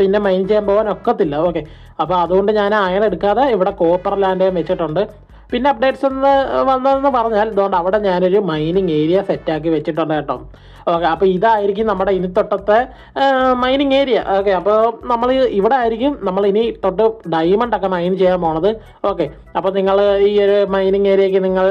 പിന്നെ മൈൻ ചെയ്യാൻ പോകാൻ ഒക്കത്തില്ല. ഓക്കെ, അപ്പോൾ അതുകൊണ്ട് ഞാൻ അയൺ എടുക്കാതെ ഇവിടെ കോപ്പർ ലാൻഡ് വെച്ചിട്ടുണ്ട്. പിന്നെ അപ്ഡേറ്റ്സ് ഒന്ന് വന്നതെന്ന് പറഞ്ഞാൽ ഇതുകൊണ്ട് അവിടെ ഞാനൊരു മൈനിങ് ഏരിയ സെറ്റാക്കി വെച്ചിട്ടുണ്ട് കേട്ടോ. ഓക്കെ, അപ്പോൾ ഇതായിരിക്കും നമ്മുടെ ഇനി തൊട്ടത്തെ മൈനിങ് ഏരിയ. ഓക്കെ, അപ്പോൾ നമ്മൾ ഇവിടെ ആയിരിക്കും നമ്മൾ ഇനി തൊട്ട് ഡയമണ്ട് ഒക്കെ മൈൻ ചെയ്യാൻ പോണത്. ഓക്കെ, അപ്പോൾ നിങ്ങൾ ഈ ഒരു മൈനിങ് ഏരിയയ്ക്ക് നിങ്ങൾ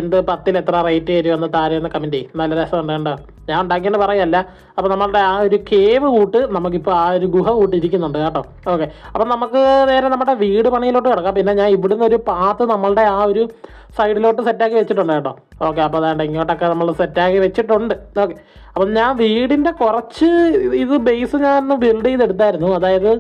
എന്ത് 10ൽ എത്ര റേറ്റ് തരുമെന്ന് താഴെ ഒന്ന് കമൻറ്റ് ചെയ്യും. നല്ല രസമുണ്ട് കേട്ടോ. ഞാൻ ഉണ്ടാക്കിയെന്ന് പറയല്ല. അപ്പോൾ നമ്മളുടെ ആ ഒരു കേവ് കൂട്ട് നമുക്കിപ്പോൾ ആ ഒരു ഗുഹ കൂട്ട് ഇരിക്കുന്നുണ്ട് കേട്ടോ. ഓക്കെ, അപ്പം നമുക്ക് നേരെ നമ്മുടെ വീട് പണിയിലോട്ട് കിടക്കാം. പിന്നെ ഞാൻ ഇവിടുന്ന് ഒരു പാത്ത് നമ്മളുടെ ആ ഒരു സൈഡിലോട്ട് സെറ്റാക്കി വെച്ചിട്ടുണ്ട് കേട്ടോ. ഓക്കെ, അപ്പോൾ അതാണ്ട് ഇങ്ങോട്ടൊക്കെ നമ്മൾ സെറ്റാക്കി വെച്ചിട്ടുണ്ട്. ഓക്കെ, അപ്പം ഞാൻ വീടിൻ്റെ കുറച്ച് ഇത് ബേസ് ഞാനൊന്ന് ബിൽഡ് ചെയ്തെടുത്തായിരുന്നു. അതായത്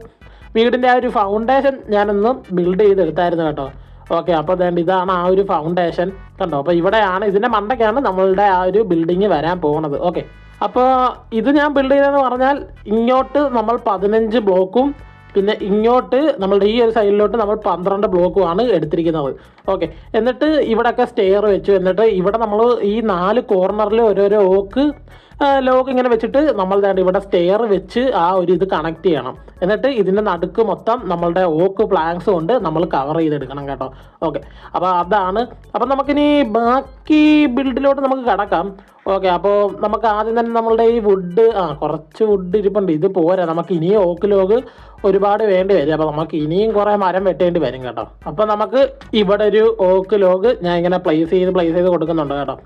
വീടിൻ്റെ ആ ഒരു ഫൗണ്ടേഷൻ ഞാനൊന്ന് ബിൽഡ് ചെയ്തെടുത്തായിരുന്നു കേട്ടോ. ഓക്കെ, അപ്പോൾ അതുകൊണ്ട് ഇതാണ് ആ ഒരു ഫൗണ്ടേഷൻ കണ്ടോ. അപ്പോൾ ഇവിടെയാണ് ഇതിൻ്റെ മണ്ടയ്ക്കാണ് നമ്മളുടെ ആ ഒരു ബിൽഡിങ് വരാൻ പോകുന്നത്. ഓക്കെ, അപ്പോൾ ഇത് ഞാൻ ബിൽഡ് ചെയ്തതെന്ന് പറഞ്ഞാൽ ഇങ്ങോട്ട് നമ്മൾ 15 ബ്ലോക്കും പിന്നെ ഇങ്ങോട്ട് നമ്മളുടെ ഈ ഒരു സൈഡിലോട്ട് നമ്മൾ 12 ബ്ലോക്കുമാണ് എടുത്തിരിക്കുന്നത്. ഓക്കെ, എന്നിട്ട് ഇവിടെയൊക്കെ സ്റ്റെയർ വെച്ചു. എന്നിട്ട് ഇവിടെ നമ്മൾ ഈ 4 കോർണറിൽ ഓരോരോ ലോക്ക് ഇങ്ങനെ വെച്ചിട്ട് നമ്മൾ ഇവിടെ സ്റ്റെയർ വെച്ച് ആ ഒരു ഇത് കണക്ട് ചെയ്യണം. എന്നിട്ട് ഇതിൻ്റെ നടുക്ക് മൊത്തം നമ്മളുടെ ഓക്ക് പ്ലാങ്ക്സ് കൊണ്ട് നമ്മൾ കവർ ചെയ്തെടുക്കണം കേട്ടോ. ഓക്കെ, അപ്പോൾ അതാണ്. അപ്പം നമുക്കിനി ബാക്കി ബിൽഡിലോട്ട് നമുക്ക് കിടക്കാം. ഓക്കെ, അപ്പോൾ നമുക്ക് ആദ്യം തന്നെ നമ്മളുടെ ഈ വുഡ് കുറച്ച് വുഡ് ഇരിപ്പുണ്ട്. ഇത് പോരാ, നമുക്ക് ഇനിയും ഓക്ക് ലോഗ് ഒരുപാട് വേണ്ടി വരും. അപ്പോൾ നമുക്ക് ഇനിയും കുറേ മരം വെട്ടേണ്ടി വരും കേട്ടോ. അപ്പോൾ നമുക്ക് ഇവിടെ ഒരു ഓക്ക് ലോഗ് ഞാൻ ഇങ്ങനെ പ്ലേസ് ചെയ്ത് കൊടുക്കുന്നുണ്ട് കേട്ടോ.